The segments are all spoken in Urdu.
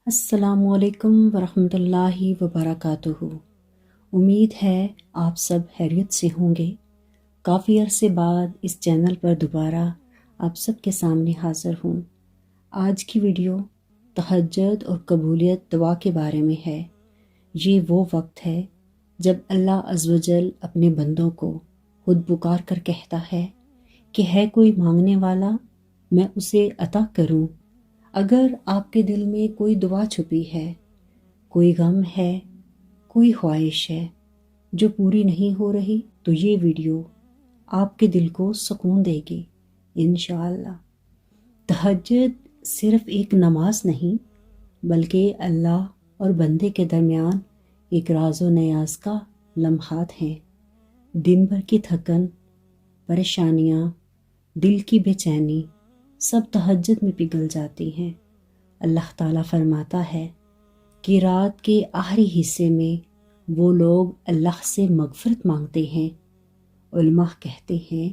السلام علیکم ورحمۃ اللہ وبرکاتہ۔ امید ہے آپ سب خیریت سے ہوں گے۔ کافی عرصے بعد اس چینل پر دوبارہ آپ سب کے سامنے حاضر ہوں۔ آج کی ویڈیو تہجد اور قبولیت دعا کے بارے میں ہے۔ یہ وہ وقت ہے جب اللہ عز و جل اپنے بندوں کو خود پکار کر کہتا ہے کہ ہے کوئی مانگنے والا، میں اسے عطا کروں۔ اگر آپ کے دل میں کوئی دعا چھپی ہے، کوئی غم ہے، کوئی خواہش ہے جو پوری نہیں ہو رہی، تو یہ ویڈیو آپ کے دل کو سکون دے گی انشاءاللہ۔ تہجد صرف ایک نماز نہیں، بلکہ اللہ اور بندے کے درمیان ایک راز و نیاز کا لمحات ہیں۔ دن بھر کی تھکن، پریشانیاں، دل کی بے چینی سب تہجد میں پگھل جاتی ہیں۔ اللہ تعالیٰ فرماتا ہے کہ رات کے آخری حصے میں وہ لوگ اللہ سے مغفرت مانگتے ہیں۔ علماء کہتے ہیں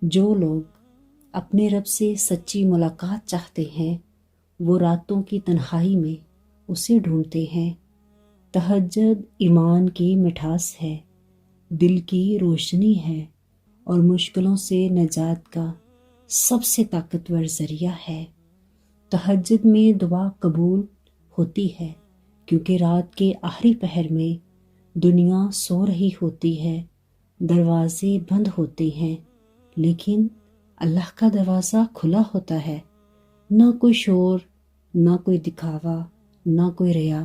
جو لوگ اپنے رب سے سچی ملاقات چاہتے ہیں وہ راتوں کی تنہائی میں اسے ڈھونڈتے ہیں۔ تہجد ایمان کی مٹھاس ہے، دل کی روشنی ہے اور مشکلوں سے نجات کا سب سے طاقتور ذریعہ ہے۔ تہجد میں دعا قبول ہوتی ہے کیونکہ رات کے آخری پہر میں دنیا سو رہی ہوتی ہے، دروازے بند ہوتے ہیں، لیکن اللہ کا دروازہ کھلا ہوتا ہے۔ نہ کوئی شور، نہ کوئی دکھاوا، نہ کوئی ریا،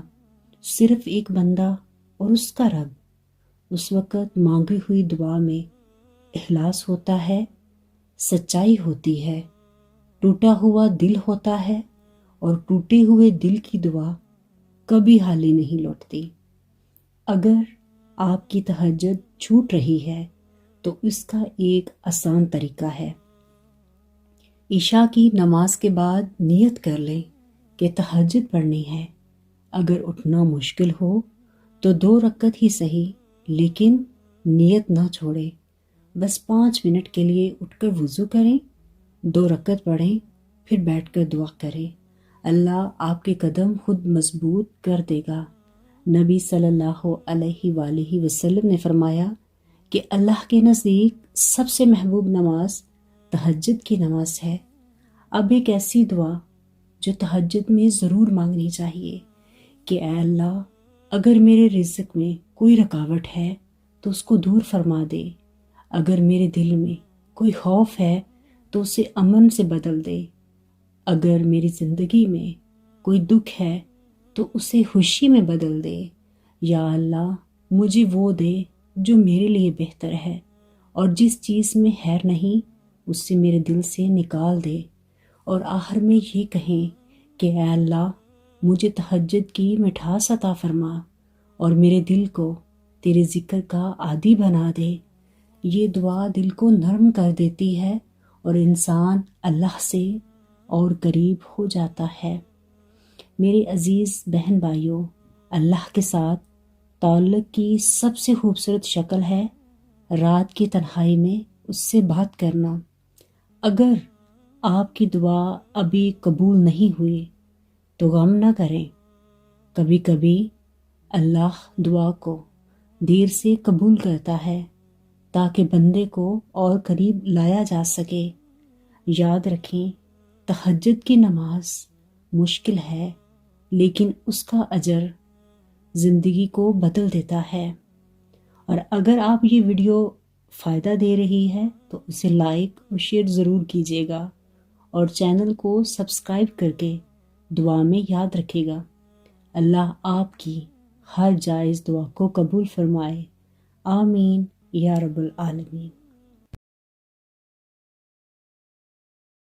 صرف ایک بندہ اور اس کا رب۔ اس وقت مانگی ہوئی دعا میں اخلاص ہوتا ہے، سچائی ہوتی ہے، ٹوٹا ہوا دل ہوتا ہے، اور ٹوٹے ہوئے دل کی دعا کبھی خالی نہیں لوٹتی۔ اگر آپ کی تہجد چھوٹ رہی ہے تو اس کا ایک آسان طریقہ ہے۔ عشاء کی نماز کے بعد نیت کر لیں کہ تہجد پڑھنی ہے۔ اگر اٹھنا مشکل ہو تو 2 رکعت ہی صحیح، لیکن نیت نہ چھوڑیں۔ بس 5 منٹ کے لیے اٹھ کر وضو کریں، 2 رکعت پڑھیں، پھر بیٹھ کر دعا کریں۔ اللہ آپ کے قدم خود مضبوط کر دے گا۔ نبی صلی اللہ علیہ وآلہ وسلم نے فرمایا کہ اللہ کے نزدیک سب سے محبوب نماز تہجد کی نماز ہے۔ اب ایک ایسی دعا جو تہجد میں ضرور مانگنی چاہیے کہ اے اللہ، اگر میرے رزق میں کوئی رکاوٹ ہے تو اس کو دور فرما دے، اگر میرے دل میں کوئی خوف ہے تو اسے امن سے بدل دے، اگر میری زندگی میں کوئی دکھ ہے تو اسے خوشی میں بدل دے۔ یا اللہ، مجھے وہ دے جو میرے لیے بہتر ہے، اور جس چیز میں خیر نہیں اس سے میرے دل سے نکال دے۔ اور آخر میں یہ کہیں کہ اے اللہ، مجھے تہجد کی مٹھاس عطا فرما اور میرے دل کو تیرے ذکر کا عادی بنا دے۔ یہ دعا دل کو نرم کر دیتی ہے اور انسان اللہ سے اور قریب ہو جاتا ہے۔ میرے عزیز بہن بھائیوں، اللہ کے ساتھ تعلق کی سب سے خوبصورت شکل ہے رات کی تنہائی میں اس سے بات کرنا۔ اگر آپ کی دعا ابھی قبول نہیں ہوئی تو غم نہ کریں۔ کبھی کبھی اللہ دعا کو دیر سے قبول کرتا ہے تاکہ بندے کو اور قریب لایا جا سکے۔ یاد رکھیں، تہجد کی نماز مشکل ہے، لیکن اس کا اجر زندگی کو بدل دیتا ہے۔ اور اگر آپ یہ ویڈیو فائدہ دے رہی ہے تو اسے لائک اور شیئر ضرور کیجیے گا، اور چینل کو سبسکرائب کر کے دعا میں یاد رکھے گا۔ اللہ آپ کی ہر جائز دعا کو قبول فرمائے، آمین یا رب العالمین۔